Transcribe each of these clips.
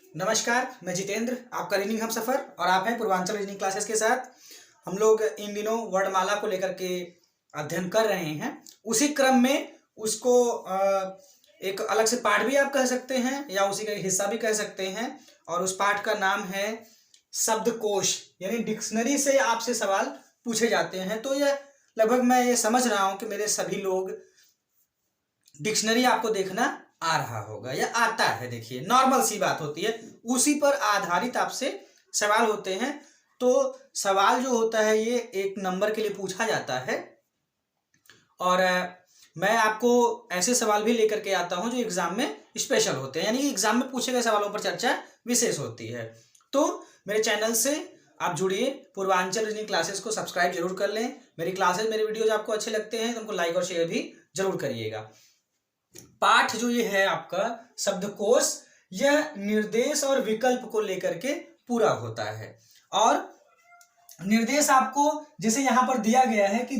नमस्कार, मैं जितेंद्र, आपका रीडिंग हम सफ़र और आप हैं पूर्वांचल रीडिंग क्लासेस के साथ। हम लोग इन दिनों वर्णमाला को लेकर के अध्ययन कर रहे हैं। उसी क्रम में उसको एक अलग से पाठ भी आप कह सकते हैं या उसी का एक हिस्सा भी कह सकते हैं, और उस पाठ का नाम है शब्दकोश, यानी डिक्शनरी से आपसे सवाल पूछे जाते हैं। तो यह लगभग मैं ये समझ रहा हूँ कि मेरे सभी लोग डिक्शनरी आपको देखना आ रहा होगा या आता है। देखिए, नॉर्मल सी बात होती है, उसी पर आधारित आपसे सवाल होते हैं। तो सवाल जो होता है ये एक नंबर के लिए पूछा जाता है, और मैं आपको ऐसे सवाल भी लेकर के आता हूं जो एग्जाम में स्पेशल होते हैं, यानी एग्जाम में पूछे गए सवालों पर चर्चा विशेष होती है। तो मेरे चैनल से आप जुड़िए, पूर्वांचल रीजनिंग क्लासेस को सब्सक्राइब जरूर कर लें। मेरी क्लासेस, मेरे वीडियोज आपको अच्छे लगते हैं तो उनको लाइक और शेयर भी जरूर करिएगा। पाठ जो ये है आपका शब्दकोश, यह निर्देश और विकल्प को लेकर के पूरा होता है। और निर्देश आपको जैसे यहां पर दिया गया है कि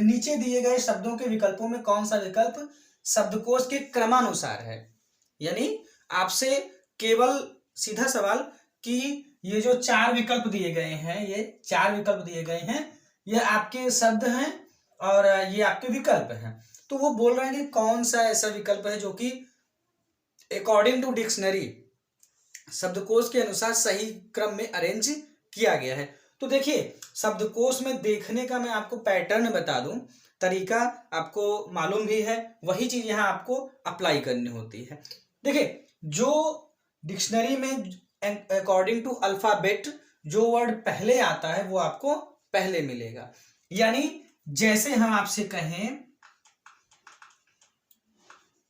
नीचे दिए गए शब्दों के विकल्पों में कौन सा विकल्प शब्दकोश के क्रमानुसार है। यानी आपसे केवल सीधा सवाल कि ये जो चार विकल्प दिए गए हैं, ये चार विकल्प दिए गए हैं, ये आपके शब्द हैं और ये आपके विकल्प हैं। तो वो बोल रहे हैं कि कौन सा ऐसा विकल्प है जो कि अकॉर्डिंग टू डिक्शनरी शब्दकोश के अनुसार सही क्रम में अरेंज किया गया है। तो देखिए, शब्दकोश में देखने का मैं आपको पैटर्न बता दूं, तरीका आपको मालूम भी है, वही चीज यहां आपको अप्लाई करनी होती है। देखिए, जो डिक्शनरी में अकॉर्डिंग टू अल्फाबेट जो वर्ड पहले आता है वो आपको पहले मिलेगा। यानी जैसे हम आपसे कहें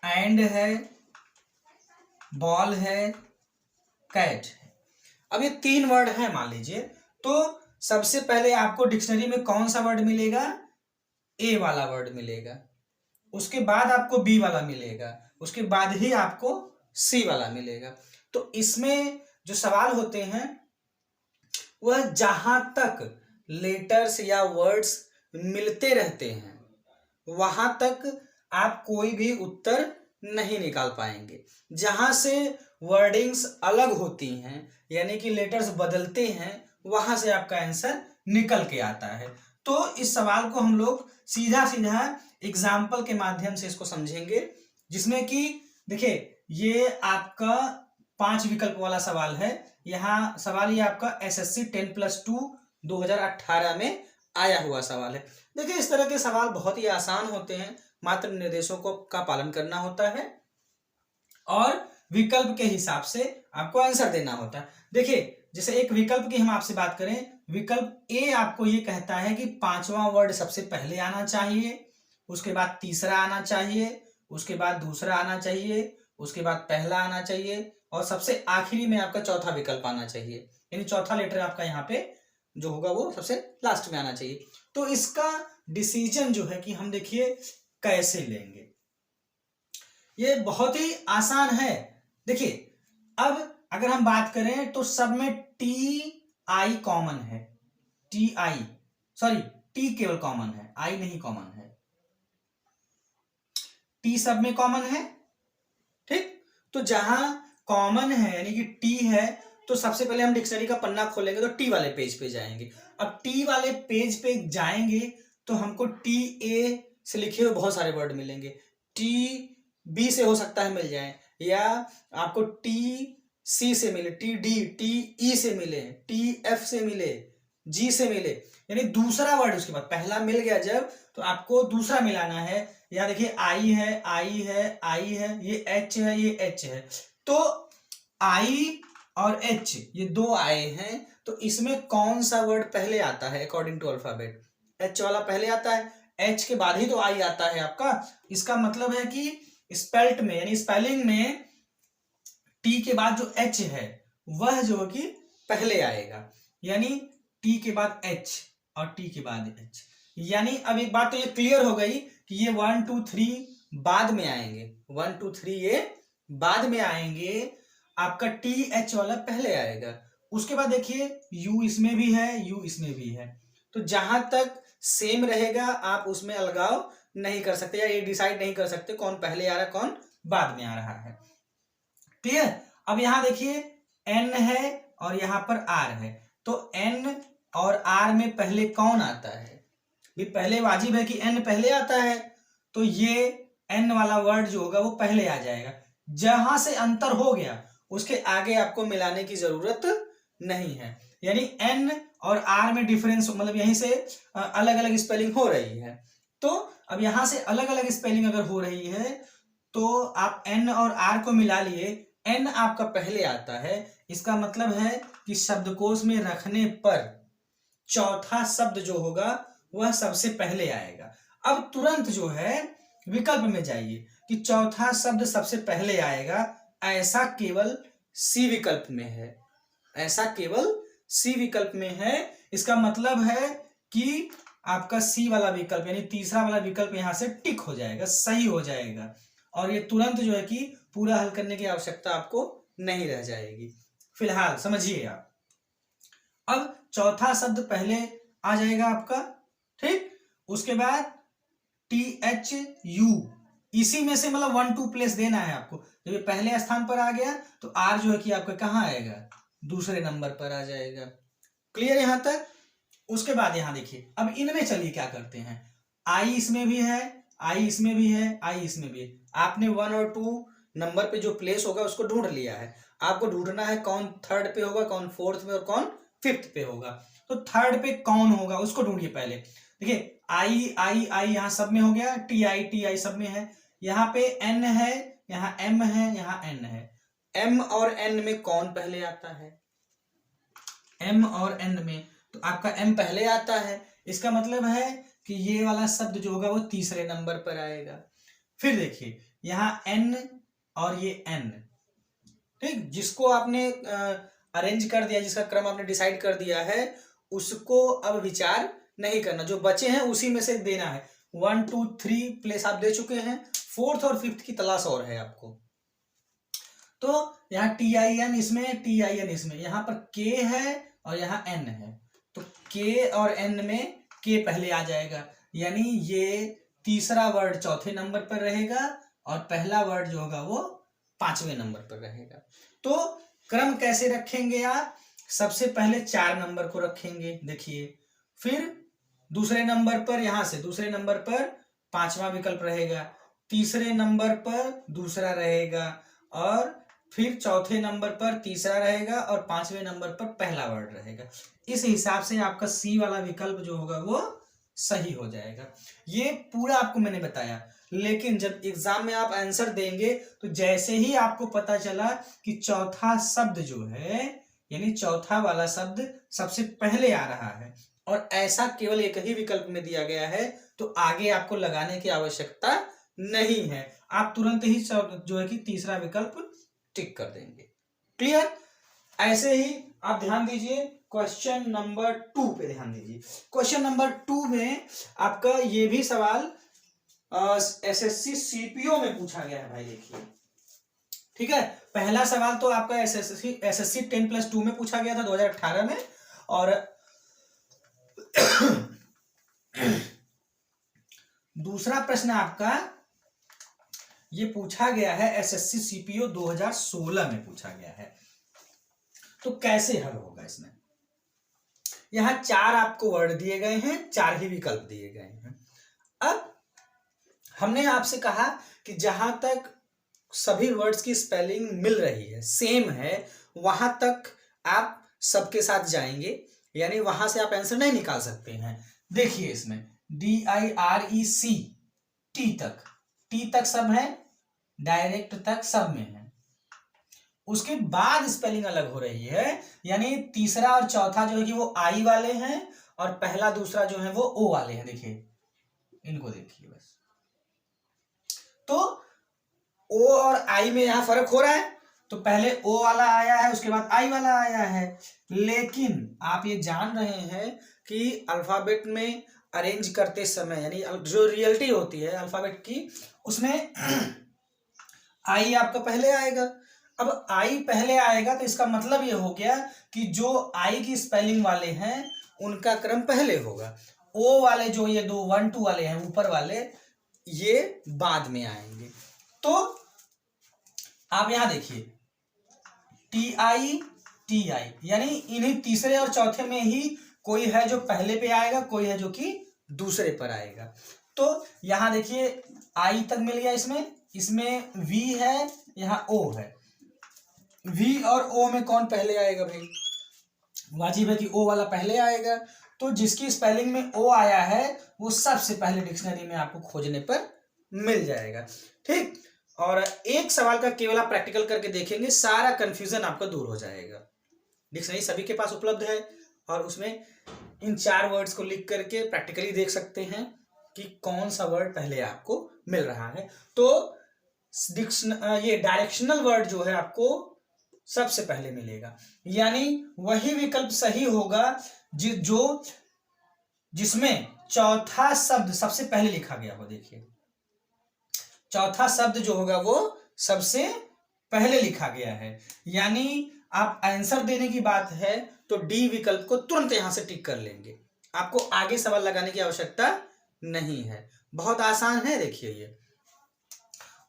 एंड है, बॉल है, कैट है। अब ये तीन वर्ड है मान लीजिए, तो सबसे पहले आपको डिक्शनरी में कौन सा वर्ड मिलेगा? ए वाला वर्ड मिलेगा, उसके बाद आपको बी वाला मिलेगा, उसके बाद ही आपको सी वाला मिलेगा। तो इसमें जो सवाल होते हैं वह जहां तक लेटर्स या वर्ड्स मिलते रहते हैं वहां तक आप कोई भी उत्तर नहीं निकाल पाएंगे। जहां से वर्डिंग्स अलग होती हैं, यानी कि लेटर्स बदलते हैं, वहां से आपका आंसर निकल के आता है। तो इस सवाल को हम लोग सीधा सीधा एग्जाम्पल के माध्यम से इसको समझेंगे, जिसमें कि देखिए ये आपका 5 विकल्प वाला सवाल है। यहाँ सवाल ये आपका SSC 10+2 2018 में आया हुआ सवाल है। देखिए, इस तरह के सवाल बहुत ही आसान होते हैं, मात्र निर्देशों को का पालन करना होता है और विकल्प के हिसाब से आपको आंसर देना होता है। देखिए, जैसे एक विकल्प की हम आपसे बात करें, विकल्प ए आपको ये कहता है कि पांचवा वर्ड सबसे पहले आना चाहिए, उसके बाद तीसरा आना चाहिए, उसके बाद दूसरा आना चाहिए, उसके बाद पहला आना चाहिए, और सबसे आखिरी में आपका चौथा विकल्प आना चाहिए। यानी चौथा लेटर आपका यहाँ पे जो होगा वो सबसे लास्ट में आना चाहिए। तो इसका डिसीजन जो है कि हम देखिए कैसे लेंगे, ये बहुत ही आसान है। देखिए, अब अगर हम बात करें तो सब में TI कॉमन है, टी केवल कॉमन है, आई नहीं कॉमन है, टी सब में कॉमन है। ठीक, तो जहां कॉमन है यानी कि टी है, तो सबसे पहले हम डिक्शनरी का पन्ना खोलेंगे तो टी वाले पेज पे जाएंगे। अब टी वाले पेज पे जाएंगे तो हमको TA से लिखे हुए बहुत सारे वर्ड मिलेंगे, TB से हो सकता है मिल जाए, या आपको TC से मिले, TD, TE से मिले, TF से मिले, G से मिले, यानी दूसरा वर्ड उसके बाद पहला मिल गया जब, तो आपको दूसरा मिलाना है। यहाँ देखिए आई है, आई है, आई है, ये H है, ये H है। तो आई और H ये दो आए हैं, तो इसमें कौन सा वर्ड पहले आता है अकॉर्डिंग टू अल्फाबेट? H वाला पहले आता है, H के बाद ही तो आई आता है आपका। इसका मतलब है कि स्पेल्ट में यानी स्पेलिंग में T के बाद जो H है वह जो कि पहले आएगा, यानी T के बाद H और T के बाद H। यानी अब एक बात तो ये क्लियर हो गई कि ये 1 2 3 बाद में आएंगे, 1 2 3 ये बाद में आएंगे, आपका TH वाला पहले आएगा। उसके बाद देखिए U इसमें भी है, U इसमें भी है। तो जहां तक सेम रहेगा आप उसमें अलगाव नहीं कर सकते, या ये डिसाइड नहीं कर सकते कौन पहले आ रहा है कौन बाद में आ रहा है। क्लियर? अब यहां देखिए N है और यहाँ पर R है, तो N और R में पहले कौन आता है? भी पहले वाजिब है कि N पहले आता है, तो ये N वाला वर्ड जो होगा वो पहले आ जाएगा। जहां से अंतर हो गया उसके आगे आपको मिलाने की जरूरत नहीं है, यानी N और R में डिफरेंस, मतलब यहीं से अलग अलग स्पेलिंग हो रही है। तो अब यहां से अलग अलग स्पेलिंग अगर हो रही है तो आप N और R को मिला लिए, N आपका पहले आता है, इसका मतलब है कि शब्दकोश में रखने पर चौथा शब्द जो होगा वह सबसे पहले आएगा। अब तुरंत जो है विकल्प में जाइए कि चौथा शब्द सबसे पहले आएगा, ऐसा केवल सी विकल्प में है, ऐसा केवल सी विकल्प में है। इसका मतलब है कि आपका सी वाला विकल्प यानी तीसरा वाला विकल्प यहां से टिक हो जाएगा, सही हो जाएगा, और ये तुरंत जो है कि पूरा हल करने की आवश्यकता आपको नहीं रह जाएगी। फिलहाल समझिए आप, अब चौथा शब्द पहले आ जाएगा आपका, ठीक। उसके बाद THU, इसी में से मतलब 1 2 प्लेस देना है आपको। जब ये पहले स्थान पर आ गया तो R जो है कि आपका कहाँ आएगा, दूसरे नंबर पर आ जाएगा। क्लियर यहां तक? उसके बाद यहां देखिए, अब इनमें चलिए क्या करते हैं, I इसमें भी है, I इसमें भी है, I इसमें भी है। आपने 1 और 2 नंबर पे जो प्लेस होगा उसको ढूंढ लिया है, आपको ढूंढना है कौन थर्ड पे होगा, कौन फोर्थ पे और कौन फिफ्थ पे होगा। तो थर्ड पे कौन होगा उसको ढूंढिए पहले। देखिए I यहाँ सब में हो गया, TI सब में है, यहाँ पे N है, यहाँ M है, यहाँ N है। M और N में कौन पहले आता है? M और N में तो आपका M पहले आता है, इसका मतलब है कि ये वाला शब्द जो होगा वो तीसरे नंबर पर आएगा। फिर देखिए यहाँ N और ये N, ठीक, जिसको आपने अरेंज कर दिया, जिसका क्रम आपने डिसाइड कर दिया है, उसको अब विचार नहीं करना, जो बचे हैं उसी में से देना है। 1 2 3 प्लेस आप दे चुके हैं, फोर्थ और फिफ्थ की तलाश और है आपको। तो यहाँ TIN इसमें, TIN इसमें, यहाँ पर K है और यहाँ N है, तो K और N में K पहले आ जाएगा, यानी ये तीसरा वर्ड चौथे नंबर पर रहेगा और पहला वर्ड जो होगा वो 5वें नंबर पर रहेगा। तो क्रम कैसे रखेंगे आप? सबसे पहले 4 नंबर को रखेंगे, देखिए, फिर दूसरे नंबर पर, यहां से दूसरे नंबर पर 5वां विकल्प रहेगा, तीसरे नंबर पर दूसरा रहेगा, और फिर चौथे नंबर पर तीसरा रहेगा और 5वें नंबर पर पहला वर्ड रहेगा। इस हिसाब से आपका सी वाला विकल्प जो होगा वो सही हो जाएगा। ये पूरा आपको मैंने बताया, लेकिन जब एग्जाम में आप आंसर देंगे तो जैसे ही आपको पता चला कि चौथा शब्द जो है, यानी चौथा वाला शब्द सबसे पहले आ रहा है और ऐसा केवल एक ही विकल्प में दिया गया है, तो आगे आपको लगाने की आवश्यकता नहीं है, आप तुरंत ही जो है कि तीसरा विकल्प टिक कर देंगे। क्लियर? ऐसे ही आप ध्यान दीजिए क्वेश्चन नंबर 2 पे ध्यान दीजिए। क्वेश्चन नंबर 2 में आपका ये भी सवाल SSC CPO में पूछा गया है भाई, देखिए, ठीक है। पहला सवाल तो आपका SSC 10+2 में पूछा गया था 2018 में, और दूसरा प्रश्न आपका ये पूछा गया है SSC CPO 2016 में पूछा गया है। तो कैसे हल होगा इसमें? यहां 4 आपको वर्ड दिए गए हैं, 4 ही विकल्प दिए गए हैं। अब हमने आपसे कहा कि जहां तक सभी वर्ड्स की स्पेलिंग मिल रही है, सेम है, वहां तक आप सबके साथ जाएंगे, यानी वहां से आप आंसर नहीं निकाल सकते हैं। देखिए इसमें DIREC टी तक सब है, डायरेक्ट तक सब में है, उसके बाद स्पेलिंग अलग हो रही है, यानी तीसरा और चौथा जो है कि वो आई वाले हैं और पहला दूसरा जो है वो ओ वाले हैं। देखिए इनको देखिए बस, तो ओ और आई में यहां फर्क हो रहा है, तो पहले ओ वाला आया है उसके बाद आई वाला आया है, लेकिन आप ये जान रहे हैं कि अल्फाबेट में अरेंज करते समय, यानी जो रियलिटी होती है अल्फाबेट की, उसमें आई आपका पहले आएगा। अब आई पहले आएगा तो इसका मतलब ये हो गया कि जो आई की स्पेलिंग वाले हैं उनका क्रम पहले होगा, ओ वाले जो ये 2 1 2 वाले हैं ऊपर वाले, ये बाद में आएंगे। तो आप यहां देखिए TI टी आई, यानी इन्हीं तीसरे और चौथे में ही कोई है जो पहले पे आएगा, कोई है जो कि दूसरे पर आएगा। तो यहां देखिए आई तक मिल गया, इसमें वी है, यहाँ ओ है। वी और ओ में कौन पहले आएगा भाई? वाजिब है कि ओ वाला पहले आएगा। तो जिसकी स्पेलिंग में ओ आया है वो सबसे पहले डिक्शनरी में आपको खोजने पर मिल जाएगा। ठीक, और एक सवाल का केवल आप प्रैक्टिकल करके देखेंगे, सारा कंफ्यूजन आपका दूर हो जाएगा। डिक्शनरी सभी के पास उपलब्ध है और उसमें इन 4 वर्ड्स को लिख करके प्रैक्टिकली देख सकते हैं कि कौन सा वर्ड पहले आपको मिल रहा है। तो ये डायरेक्शनल वर्ड जो है आपको सबसे पहले मिलेगा, यानी वही विकल्प सही होगा जिसमें चौथा शब्द सबसे पहले लिखा गया हो। देखिए चौथा शब्द जो होगा वो सबसे पहले लिखा गया है, यानी आप आंसर देने की बात है तो डी विकल्प को तुरंत यहां से टिक कर लेंगे, आपको आगे सवाल लगाने की आवश्यकता नहीं है। बहुत आसान है, देखिए ये।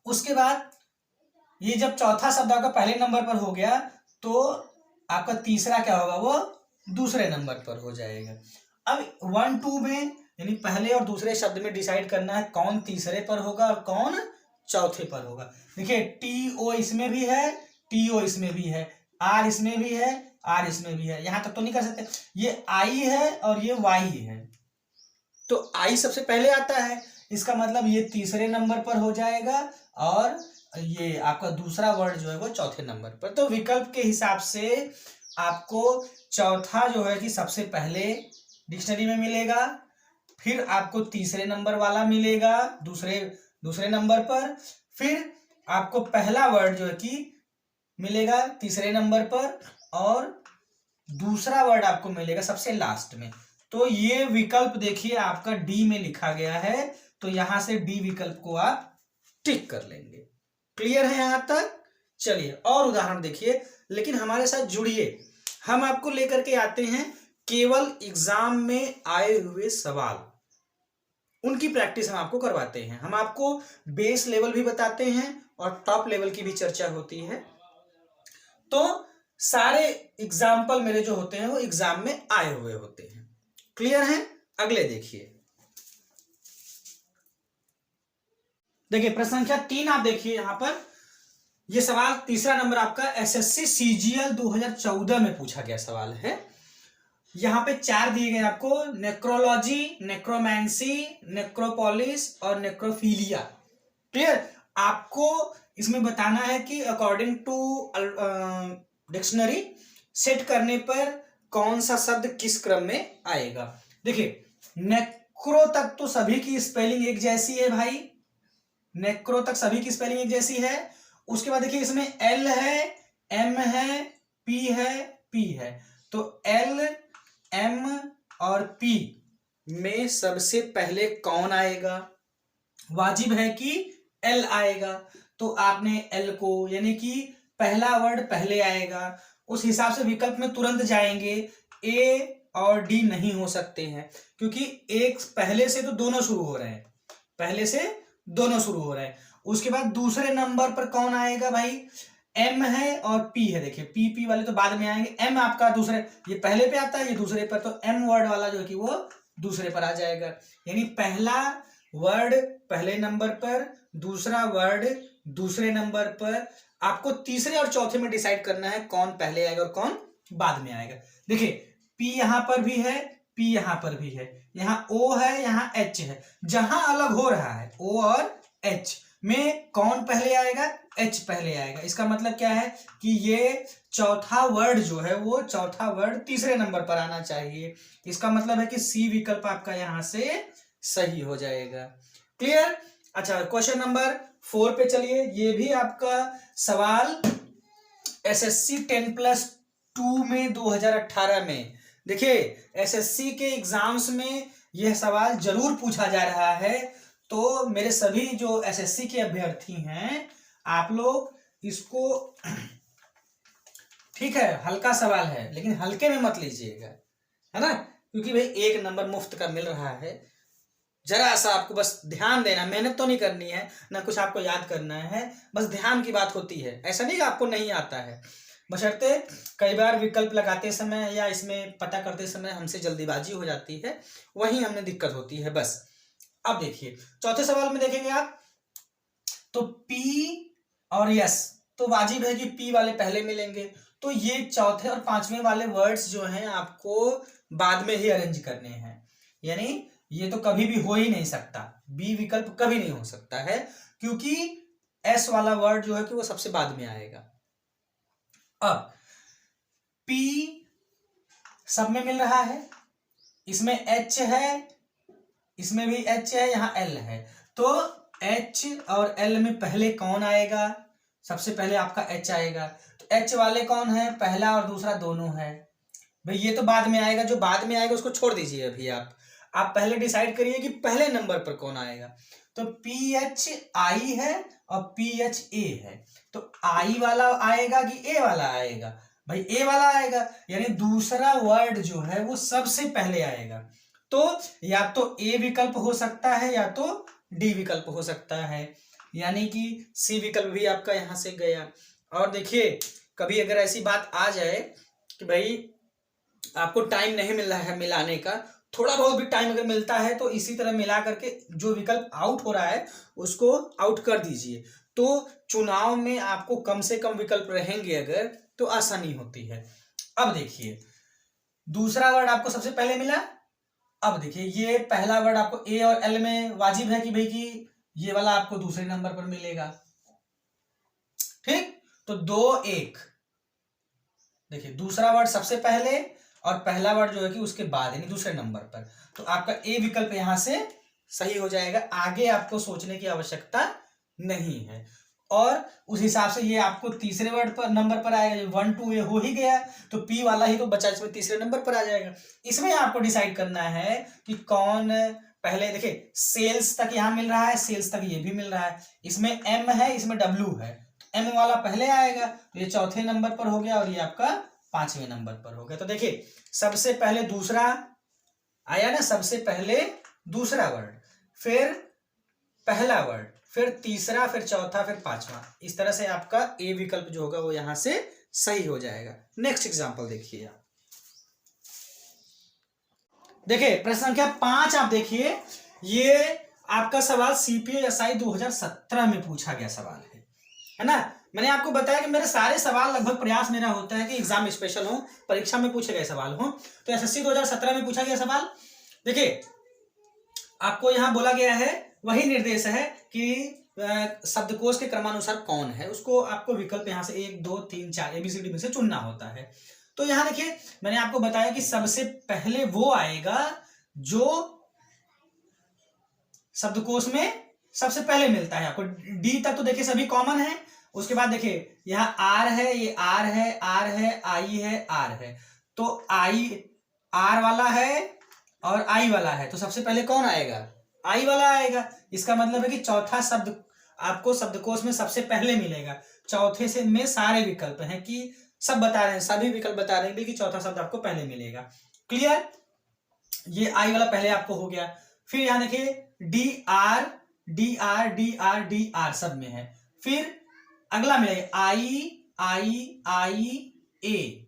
उसके बाद ये जब चौथा शब्द आपका पहले नंबर पर हो गया तो आपका तीसरा क्या होगा, वो दूसरे नंबर पर हो जाएगा। अब 1 2 में यानी पहले और दूसरे शब्द में डिसाइड करना है कौन तीसरे पर होगा और कौन चौथे पर होगा। देखिए टी ओ इसमें भी है, टी ओ इसमें भी है, आर इसमें भी है, आर इसमें भी है, यहां तक तो नहीं कर सकते। ये आई है और ये वाई है, तो आई सबसे पहले आता है, इसका मतलब ये तीसरे नंबर पर हो जाएगा और ये आपका दूसरा वर्ड जो है वो चौथे नंबर पर। तो विकल्प के हिसाब से आपको चौथा जो है कि सबसे पहले डिक्शनरी में मिलेगा, फिर आपको तीसरे नंबर वाला मिलेगा दूसरे नंबर पर, फिर आपको पहला वर्ड जो है कि मिलेगा तीसरे नंबर पर और दूसरा वर्ड आपको मिलेगा सबसे लास्ट में। तो ये विकल्प देखिए आपका डी में लिखा गया है, तो यहां से डी विकल्प को आप टिक कर लेंगे। क्लियर है यहां तक? चलिए और उदाहरण देखिए, लेकिन हमारे साथ जुड़िए, हम आपको लेकर के आते हैं केवल एग्जाम में आए हुए सवाल, उनकी प्रैक्टिस हम आपको करवाते हैं। हम आपको बेस लेवल भी बताते हैं और टॉप लेवल की भी चर्चा होती है। तो सारे एग्जाम्पल मेरे जो होते हैं वो एग्जाम में आए हुए होते हैं। क्लियर है? अगले देखिए, प्रश्न संख्या 3 आप देखिए यहां पर, यह सवाल तीसरा नंबर आपका एसएससी सीजीएल 2014 में पूछा गया सवाल है। यहां पे 4 दिए गए आपको, नेक्रोलॉजी, नेक्रोमैंसी, नेक्रोपोलिस और नेक्रोफीलिया। क्लियर? आपको इसमें बताना है कि अकॉर्डिंग टू डिक्शनरी सेट करने पर कौन सा शब्द किस क्रम में आएगा। देखिए नेक्रो तक तो सभी की स्पेलिंग एक जैसी है भाई, नेक्रो तक सभी की स्पेलिंग एक जैसी है। उसके बाद देखिए इसमें एल है, एम है, पी है, पी है, तो एल, एम और पी में सबसे पहले कौन आएगा? वाजिब है कि एल आएगा, तो आपने एल को, यानी कि पहला वर्ड पहले आएगा, उस हिसाब से विकल्प में तुरंत जाएंगे। ए और डी नहीं हो सकते हैं क्योंकि एक पहले से तो दोनों शुरू हो रहे हैं, पहले से दोनों शुरू हो रहे हैं। उसके बाद दूसरे नंबर पर कौन आएगा भाई? एम है और पी है। देखिए पी पी वाले तो बाद में आएंगे, एम आपका दूसरे, ये पहले पे आता है, ये दूसरे पर, तो एम वर्ड वाला जो है कि वो दूसरे पर आ जाएगा। यानी पहला वर्ड पहले नंबर पर, दूसरा वर्ड दूसरे नंबर पर। आपको तीसरे और चौथे में डिसाइड करना है कौन पहले आएगा और कौन बाद में आएगा। देखिए पी यहां पर भी है, पी यहां पर भी है, यहां ओ है, यहां एच है, जहां अलग हो रहा है ओ और एच में कौन पहले आएगा? एच पहले आएगा। इसका मतलब क्या है कि ये चौथा वर्ड जो है वो चौथा वर्ड तीसरे नंबर पर आना चाहिए। इसका मतलब है कि सी विकल्प आपका यहां से सही हो जाएगा। क्लियर? अच्छा क्वेश्चन नंबर 4 पे चलिए। ये भी आपका सवाल एसएससी 10+2 में 2018 में, देखिए एसएससी के एग्जाम्स में यह सवाल जरूर पूछा जा रहा है। तो मेरे सभी जो एसएससी के अभ्यर्थी हैं, आप लोग इसको, ठीक है हल्का सवाल है लेकिन हल्के में मत लीजिएगा, है ना, क्योंकि भाई 1 नंबर मुफ्त का मिल रहा है। जरा सा आपको बस ध्यान देना, मेहनत तो नहीं करनी है ना, कुछ आपको याद करना है, बस ध्यान की बात होती है। ऐसा नहीं कि आपको नहीं आता है, बशर्ते कई बार विकल्प लगाते समय या इसमें पता करते समय हमसे जल्दीबाजी हो जाती है, वहीं हमें दिक्कत होती है बस। अब देखिए चौथे सवाल में देखेंगे आप, तो P और S तो वाजिब है कि P वाले पहले मिलेंगे, तो ये चौथे और पांचवें वाले वर्ड्स जो हैं आपको बाद में ही अरेंज करने हैं, यानी ये तो कभी भी हो ही नहीं सकता, बी विकल्प कभी नहीं हो सकता है, क्योंकि एस वाला वर्ड जो है कि वो सबसे बाद में आएगा। अब P सब में मिल रहा है, इसमें H है, इसमें भी H है, यहाँ L है, तो H और L में पहले कौन आएगा? सबसे पहले आपका H आएगा। तो H वाले कौन है? पहला और दूसरा दोनों है भाई, ये तो बाद में आएगा, जो बाद में आएगा उसको छोड़ दीजिए अभी आप पहले डिसाइड करिए कि पहले नंबर पर कौन आएगा। तो PH I है और PH A है, तो I वाला आएगा कि A वाला आएगा? भाई A वाला आएगा, यानी दूसरा वर्ड जो है वो सबसे पहले आएगा। तो या तो A विकल्प हो सकता है या तो D विकल्प हो सकता है, यानी कि C विकल्प भी आपका यहां से गया। और देखिए कभी अगर ऐसी बात आ जाए कि भाई आपको टाइम नहीं मिल रहा है मिलाने का, थोड़ा बहुत भी टाइम अगर मिलता है तो इसी तरह मिला करके जो विकल्प आउट हो रहा है उसको आउट कर दीजिए, तो चुनाव में आपको कम से कम विकल्प रहेंगे अगर, तो आसानी होती है। अब देखिए दूसरा वर्ड आपको सबसे पहले मिला। अब देखिए ये पहला वर्ड आपको ए और एल में वाजिब है कि भाई कि ये वाला आपको दूसरे नंबर पर मिलेगा, ठीक। तो 2-1, देखिए दूसरा वर्ड सबसे पहले और पहला वर्ड जो है कि उसके बाद, यानी दूसरे नंबर पर, तो आपका ए विकल्प यहां से सही हो जाएगा, आगे आपको सोचने की आवश्यकता नहीं है। और उस हिसाब से ये आपको तीसरे वर्ड पर नंबर पर आएगा, 1-2 ये हो ही गया, तो पी वाला ही तो बचा, इसमें तीसरे नंबर पर आ जाएगा। इसमें आपको डिसाइड करना है कि कौन पहले। देखिए सेल्स तक यहाँ मिल रहा है, सेल्स तक ये भी मिल रहा है, इसमें एम है, इसमें डब्ल्यू है, तो एम वाला पहले आएगा, तो ये चौथे नंबर पर हो गया और ये आपका पांचवें नंबर पर हो गया। तो देखिए सबसे पहले दूसरा आया ना, सबसे पहले दूसरा वर्ड, फिर पहला वर्ड, फिर तीसरा, फिर चौथा, फिर पांचवा, इस तरह से आपका ए विकल्प जो होगा वो यहां से सही हो जाएगा। नेक्स्ट एग्जांपल देखिए आप, देखिए प्रश्न संख्या 5 आप देखिए, ये आपका सवाल CPSI 2017 में पूछा गया सवाल है ना। मैंने आपको बताया कि मेरे सारे सवाल लगभग प्रयास मेरा होता है कि एग्जाम स्पेशल हो, परीक्षा में पूछे गए सवाल हो। तो SSC 2017 में पूछा गया सवाल, देखिए आपको यहां बोला गया है, वही निर्देश है कि शब्दकोश के क्रमानुसार कौन है, उसको आपको विकल्प यहां से 1 2 3 4 ABCD में से चुनना होता है। तो यहां देखिए मैंने आपको बताया कि सबसे पहले वो आएगा जो शब्दकोश में सबसे पहले मिलता है। आपको डी तक तो देखिए सभी कॉमन है, उसके बाद देखिए यहाँ आर है, ये आर है, आर है, आई है, आर है, तो आई आर वाला है और आई वाला है, तो सबसे पहले कौन आएगा? आई वाला आएगा। इसका मतलब है कि चौथा शब्द आपको शब्दकोश में सबसे पहले मिलेगा। चौथे से में सारे विकल्प हैं कि सब बता रहे हैं, सभी विकल्प बता रहे हैं कि चौथा शब्द आपको पहले मिलेगा। क्लियर? ये आई वाला पहले आपको हो गया। फिर यहां देखिए D R D R D R D R सब में है। फिर अगला मिलेगा आई आई आई ए,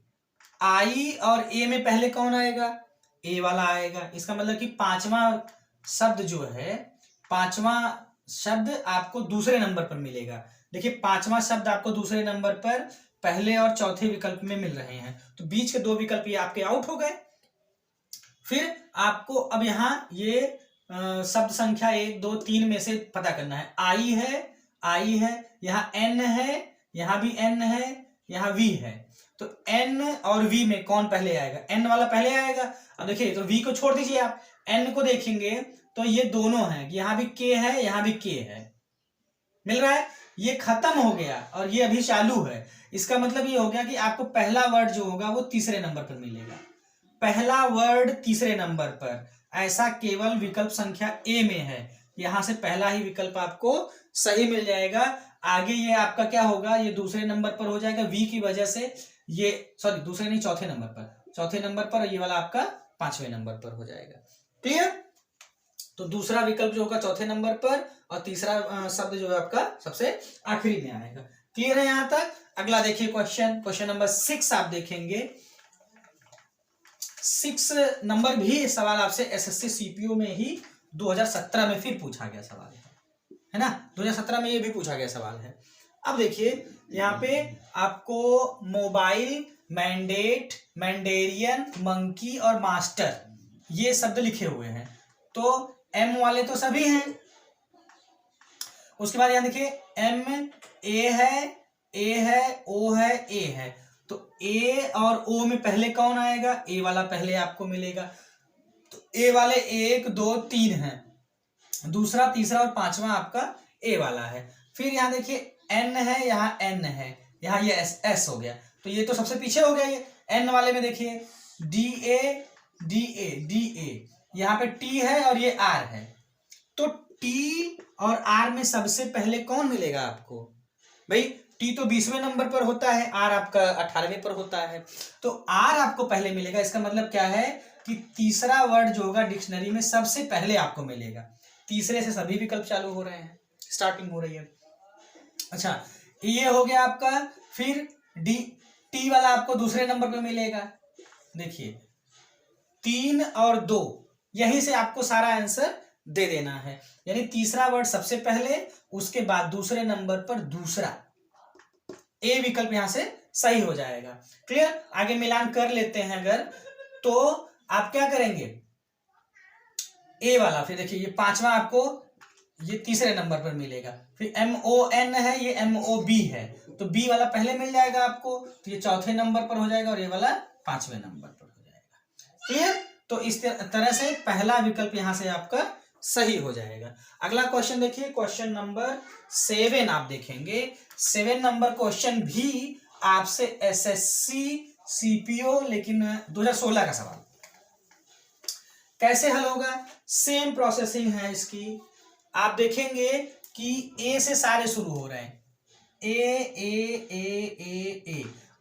आई और ए में पहले कौन आएगा? ए वाला आएगा। इसका मतलब कि पांचवा शब्द जो है, पांचवा शब्द आपको दूसरे नंबर पर मिलेगा। देखिए पांचवा शब्द आपको दूसरे नंबर पर पहले और चौथे विकल्प में मिल रहे हैं, तो बीच के दो विकल्प ये आपके आउट हो गए। फिर आपको अब यहाँ ये शब्द संख्या 1 2 3 में से पता करना है। आई है, यहाँ एन है, यहाँ भी एन है, यहाँ वी है, तो एन और वी में कौन पहले आएगा? एन वाला पहले आएगा। अब देखिए तो वी को छोड़ दीजिए, आप एन को देखेंगे तो ये दोनों हैं, यहाँ भी के है, यहाँ भी के है, मिल रहा है। ये खत्म हो गया और ये अभी चालू है। इसका मतलब ये हो गया कि आपको पहला वर्ड जो होगा वो तीसरे नंबर पर मिलेगा। पहला वर्ड तीसरे नंबर पर, ऐसा केवल विकल्प संख्या ए में है। यहां से पहला ही विकल्प आपको सही मिल जाएगा। आगे ये आपका क्या होगा? ये दूसरे नंबर पर हो जाएगा वी की वजह से, ये सॉरी दूसरे नहीं चौथे नंबर पर, चौथे नंबर पर, ये वाला आपका पांचवें नंबर पर हो जाएगा। क्लियर? तो दूसरा विकल्प जो होगा चौथे नंबर पर और तीसरा शब्द जो है आपका सबसे आखिरी में आएगा। क्लियर है यहां तक? अगला देखिए क्वेश्चन नंबर 6 आप देखेंगे। 6 नंबर भी सवाल आपसे एसएससी सीपीओ में ही 2017 में फिर पूछा गया सवाल है ना, 2017 में ये भी पूछा गया सवाल है। अब देखिए यहाँ पे आपको मोबाइल, मैंडेट, मैंडेरियन, मंकी और मास्टर ये शब्द लिखे हुए हैं। तो एम वाले तो सभी हैं, उसके बाद यहाँ देखिए एम, ए है, ओ है, ए है। तो ए और ओ में पहले कौन आएगा? ए वाला पहले आपको मिलेगा। तो ए वाले 1 2 3 हैं, दूसरा, तीसरा और पांचवा आपका ए वाला है। फिर यहाँ देखिए एन है, यहाँ एन है, यहाँ ये एस हो गया। तो ये तो सबसे पीछे हो गया। ये एन वाले में देखिए डी ए, यहाँ पे टी है और ये आर है। तो टी और आर में सबसे पहले कौन मिलेगा आपको? भाई टी तो 20वें नंबर पर होता है, आर आपका 18वें पर होता है। तो आर आपको पहले मिलेगा। इसका मतलब क्या है कि तीसरा वर्ड जो होगा डिक्शनरी में सबसे पहले आपको मिलेगा। तीसरे से सभी विकल्प चालू हो रहे हैं, स्टार्टिंग हो रही है। अच्छा, ये हो गया आपका। फिर डी, टी वाला आपको दूसरे नंबर पे मिलेगा। देखिए 3 और 2, यहीं से आपको सारा आंसर दे देना है। यानी तीसरा वर्ड सबसे पहले, उसके बाद दूसरे नंबर पर दूसरा। ए विकल्प यहां से सही हो जाएगा। क्लियर? आगे मिलान कर लेते हैं अगर, तो आप क्या करेंगे? ए वाला, फिर देखिए ये पांचवा आपको ये तीसरे नंबर पर मिलेगा। फिर MON है, ये MOB है, तो बी वाला पहले मिल जाएगा आपको, तो ये चौथे नंबर पर हो जाएगा और ये वाला 5वें नंबर पर हो जाएगा। क्लियर? तो इस तरह से पहला विकल्प यहां से आपका सही हो जाएगा। अगला क्वेश्चन देखिए, क्वेश्चन नंबर 7 आप देखेंगे। 7 नंबर क्वेश्चन भी आपसे एसएससी सीपीओ लेकिन 2016 का सवाल। कैसे हल होगा? सेम प्रोसेसिंग है इसकी। आप देखेंगे कि ए से सारे शुरू हो रहे हैं, ए।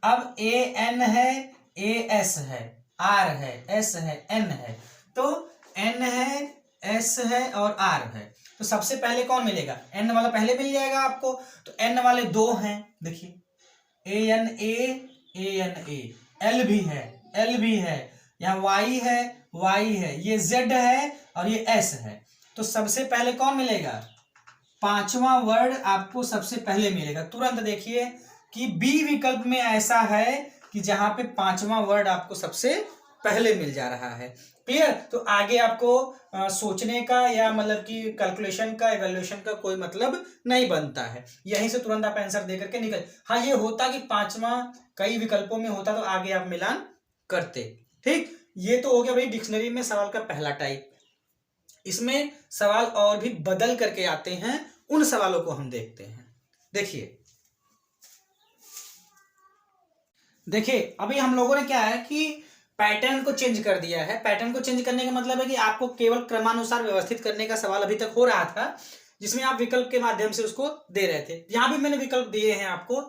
अब ए एन है, ए एस है, आर है, एस है, एन है। तो एन है, एस है और आर है। तो सबसे पहले कौन मिलेगा? एन वाला पहले मिल जाएगा आपको। तो एन वाले 2 हैं, देखिए ए एन ए, एल भी है, एल भी है, यहाँ वाई है, ये जेड है और ये एस है। तो सबसे पहले कौन मिलेगा? 5वां वर्ड आपको सबसे पहले मिलेगा। तुरंत देखिए कि बी विकल्प में ऐसा है कि जहां पे 5वां वर्ड आपको सबसे पहले मिल जा रहा है। क्लियर? तो आगे आपको सोचने का या मतलब कि कैलकुलेशन का, इवैल्यूएशन का कोई मतलब नहीं बनता है। यहीं से तुरंत आप आंसर दे करके निकल। हाँ, ये होता कि 5वां कई विकल्पों में होता तो आगे आप मिलान करते। ठीक, ये तो हो गया भाई डिक्शनरी में सवाल का पहला टाइप। इसमें सवाल और भी बदल करके आते हैं, उन सवालों को हम देखते हैं। देखिए अभी हम लोगों ने क्या है कि पैटर्न को चेंज कर दिया है। पैटर्न को चेंज करने का मतलब है कि आपको केवल क्रमानुसार व्यवस्थित करने का सवाल अभी तक हो रहा था, जिसमें आप विकल्प के माध्यम से उसको दे रहे थे। यहां भी मैंने विकल्प दिए हैं आपको,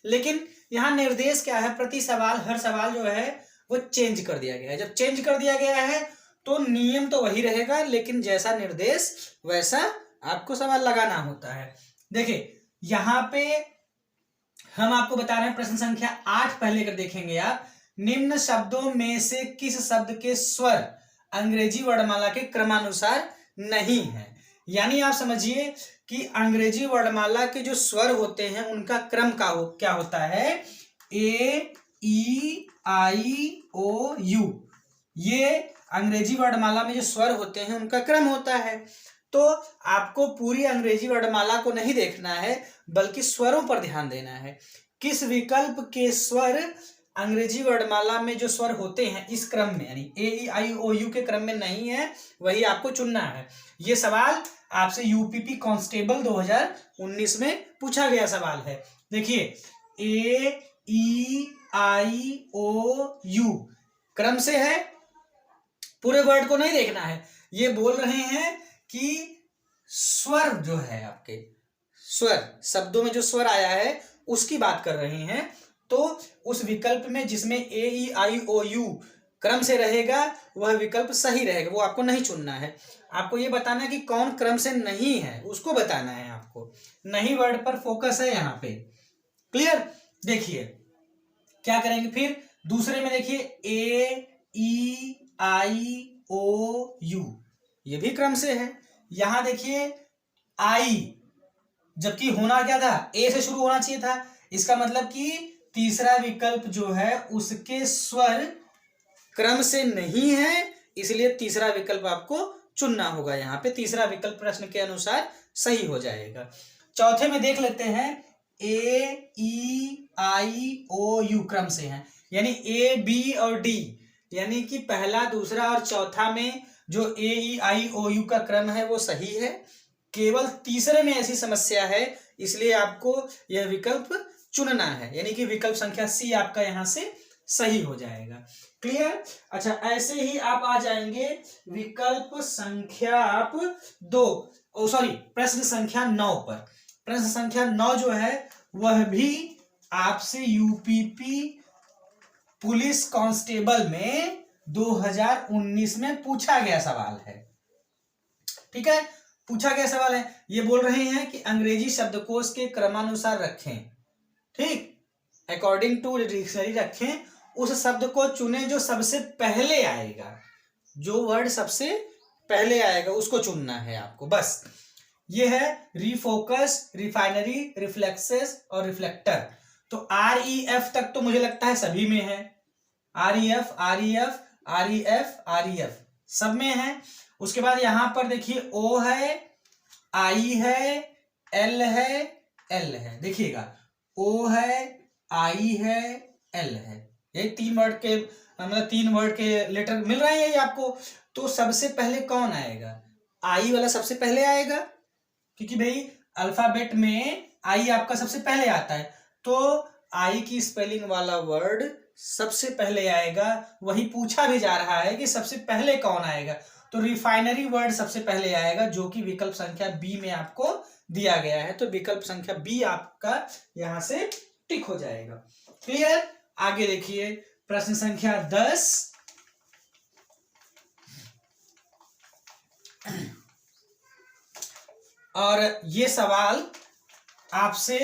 लेकिन यहाँ निर्देश क्या है? प्रति सवाल, हर सवाल जो है वो चेंज कर दिया गया है। जब चेंज कर दिया गया है तो नियम तो वही रहेगा, लेकिन जैसा निर्देश वैसा आपको सवाल लगाना होता है। देखिए यहां पे हम आपको बता रहे हैं प्रश्न संख्या 8 पहले कर देखेंगे आप। निम्न शब्दों में से किस शब्द के स्वर अंग्रेजी वर्णमाला के क्रमानुसार नहीं है? यानी आप समझिए कि अंग्रेजी वर्णमाला के जो स्वर होते हैं उनका क्रम क्या होता है? ए, ई, आई, ओ, यू। ये अंग्रेजी वर्णमाला में जो स्वर होते हैं उनका क्रम होता है। तो आपको पूरी अंग्रेजी वर्णमाला को नहीं देखना है, बल्कि स्वरों पर ध्यान देना है। किस विकल्प के स्वर अंग्रेजी वर्णमाला में जो स्वर होते हैं इस क्रम में, यानी ए, ई, आई, ओ, यू के क्रम में नहीं है, वही आपको चुनना है। ये सवाल आपसे यूपीपी कांस्टेबल 2019 में पूछा गया सवाल है। देखिए ए, ई, आई, ओ, यू क्रम से है, पूरे वर्ड को नहीं देखना है। ये बोल रहे हैं कि स्वर जो है, आपके स्वर शब्दों में जो स्वर आया है उसकी बात कर रहे हैं। तो उस विकल्प में जिसमें ए, ई, आई, ओ, यू क्रम से रहेगा वह विकल्प सही रहेगा, वो आपको नहीं चुनना है। आपको ये बताना है कि कौन क्रम से नहीं है, उसको बताना है आपको। नहीं वर्ड पर फोकस है यहाँ पे। क्लियर। देखिए क्या करेंगे फिर दूसरे में, देखिए A E I O U, ये भी क्रम से है। यहां देखिए आई, जबकि होना क्या था, ए से शुरू होना चाहिए था। इसका मतलब कि तीसरा विकल्प जो है उसके स्वर क्रम से नहीं है, इसलिए तीसरा विकल्प आपको चुनना होगा। यहाँ पे तीसरा विकल्प प्रश्न के अनुसार सही हो जाएगा। चौथे में देख लेते हैं, A E I O U क्रम से है, यानी A B और D, यानी कि पहला दूसरा और चौथा में जो AEIOU का क्रम है वो सही है। केवल तीसरे में ऐसी समस्या है, इसलिए आपको यह विकल्प चुनना है, यानी कि विकल्प संख्या सी आपका यहां से सही हो जाएगा। क्लियर। अच्छा, ऐसे ही आप आ जाएंगे विकल्प संख्या आप 2, सॉरी प्रश्न संख्या 9 पर। प्रश्न संख्या 9 जो है वह भी आपसे यूपीपी पुलिस कांस्टेबल में 2019 में पूछा गया सवाल है। ठीक है, पूछा गया सवाल है। ये बोल रहे हैं कि अंग्रेजी शब्दकोश के क्रमानुसार रखें, ठीक, अकॉर्डिंग टू डिक्शनरी रखें, उस शब्द को चुने जो सबसे पहले आएगा, जो वर्ड सबसे पहले आएगा उसको चुनना है आपको, बस। ये है रिफोकस, रिफाइनरी, रिफ्लेक्सेस और रिफ्लेक्टर। तो REF तक तो मुझे लगता है सभी में है, REF REF REF REF सब में है। उसके बाद यहां पर देखिए O है, I है, L है, L है। देखिएगा O है, I है, L है, ये 3 वर्ड के मतलब 3 वर्ड के लेटर मिल रहे हैं ये आपको। तो सबसे पहले कौन आएगा? I वाला सबसे पहले आएगा, क्योंकि भाई अल्फाबेट में I आपका सबसे पहले आता है, तो I की स्पेलिंग वाला वर्ड सबसे पहले आएगा। वही पूछा भी जा रहा है कि सबसे पहले कौन आएगा, तो रिफाइनरी वर्ड सबसे पहले आएगा, जो कि विकल्प संख्या बी में आपको दिया गया है। तो विकल्प संख्या बी आपका यहां से टिक हो जाएगा। क्लियर। आगे देखिए प्रश्न संख्या 10, और ये सवाल आपसे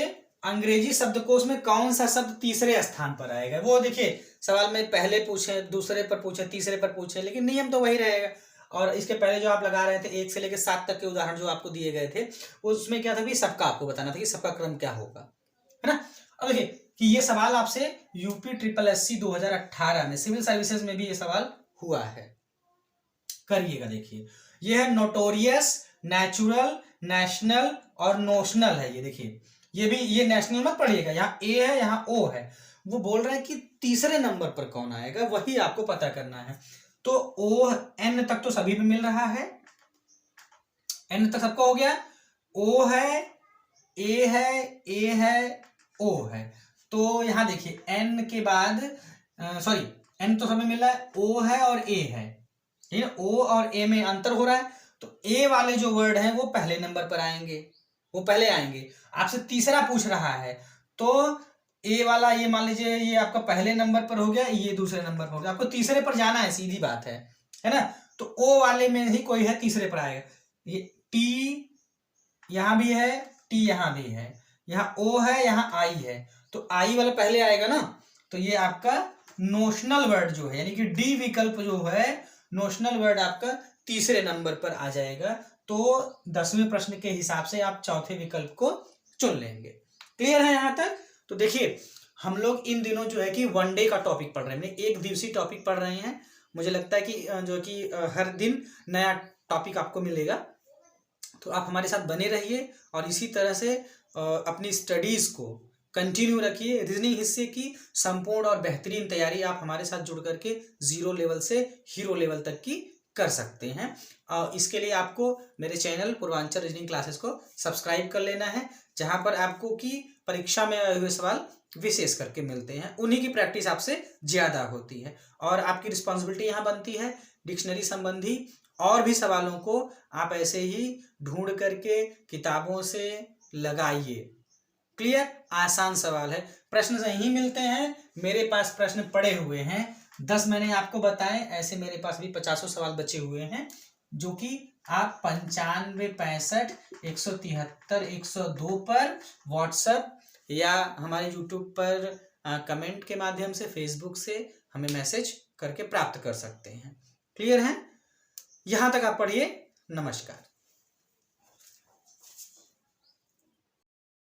अंग्रेजी शब्दकोश में कौन सा शब्द तीसरे स्थान पर आएगा, वो देखिए सवाल में पहले पूछे, दूसरे पर पूछे, तीसरे पर पूछे, लेकिन नियम तो वही रहेगा। और इसके पहले जो आप लगा रहे थे 1 से लेकर 7 तक के उदाहरण जो आपको दिए गए थे, उसमें क्या था कि सबका आपको बताना था कि सबका क्रम क्या होगा, है ना। अब देखिए कि ये सवाल आपसे UPSSC 2018 में सिविल सर्विसेज में भी ये सवाल हुआ है, करिएगा। देखिए ये है नोटोरियस, नेचुरल, नेशनल और नोशनल है। ये देखिए ये भी, ये नेशनल मत पढ़िएगा, यहाँ A है यहाँ O है। वो बोल रहे हैं कि तीसरे नंबर पर कौन आएगा, वही आपको पता करना है। तो ON तक तो सभी में मिल रहा है, N तक सबका हो गया। O है, A है, A है, O है। तो यहां देखिए N के बाद सॉरी N तो सब में मिल रहा है, O है और A है, ठीक है। O और A में अंतर हो रहा है, तो A वाले जो वर्ड हैं वो पहले नंबर पर आएंगे, वो पहले आएंगे। आपसे तीसरा पूछ रहा है, तो A वाला ये मान लीजिए ये आपका पहले नंबर पर हो गया, ये दूसरे नंबर पर हो गया, आपको तीसरे पर जाना है, सीधी बात है ना। तो O वाले में ही कोई है तीसरे पर आएगा। ये T यहां भी है, T यहां भी है, यहाँ O है, यहाँ I है, तो I वाला पहले आएगा ना। तो ये आपका नोशनल वर्ड जो है, यानी कि D विकल्प जो है, नोशनल वर्ड आपका तीसरे नंबर पर आ जाएगा। तो 10वें प्रश्न के हिसाब से आप चौथे विकल्प को चुन लेंगे। क्लियर है यहां तक। तो देखिए हम लोग इन दिनों जो है कि 1 डे का टॉपिक पढ़ रहे हैं, एक दिवसीय टॉपिक पढ़ रहे हैं। मुझे लगता है कि जो कि हर दिन नया टॉपिक आपको मिलेगा, तो आप हमारे साथ बने रहिए और इसी तरह से अपनी स्टडीज को कंटिन्यू रखिए। रीजनिंग हिस्से की संपूर्ण और बेहतरीन तैयारी आप हमारे साथ जुड़ करके 0 लेवल से हीरो लेवल तक की कर सकते हैं। इसके लिए आपको मेरे चैनल पूर्वांचल रीजनिंग क्लासेस को सब्सक्राइब कर लेना है, जहां पर आपको की परीक्षा में आए हुए सवाल विशेष करके मिलते हैं, उन्हीं की प्रैक्टिस आपसे ज्यादा होती है। और आपकी रिस्पॉन्सिबिलिटी यहाँ बनती है डिक्शनरी संबंधी और भी सवालों को आप ऐसे ही ढूंढ करके किताबों से लगाइए। क्लियर। आसान सवाल है, प्रश्न सही मिलते हैं। मेरे पास प्रश्न पड़े हुए हैं 10 मैंने आपको बताए, ऐसे मेरे पास भी 50 सवाल बचे हुए हैं, जो कि आप 95 65 173 102 पर व्हाट्सएप या हमारे यूट्यूब पर कमेंट के माध्यम से, फेसबुक से हमें मैसेज करके प्राप्त कर सकते हैं। क्लियर है? यहाँ तक आप पढ़िए। नमस्कार।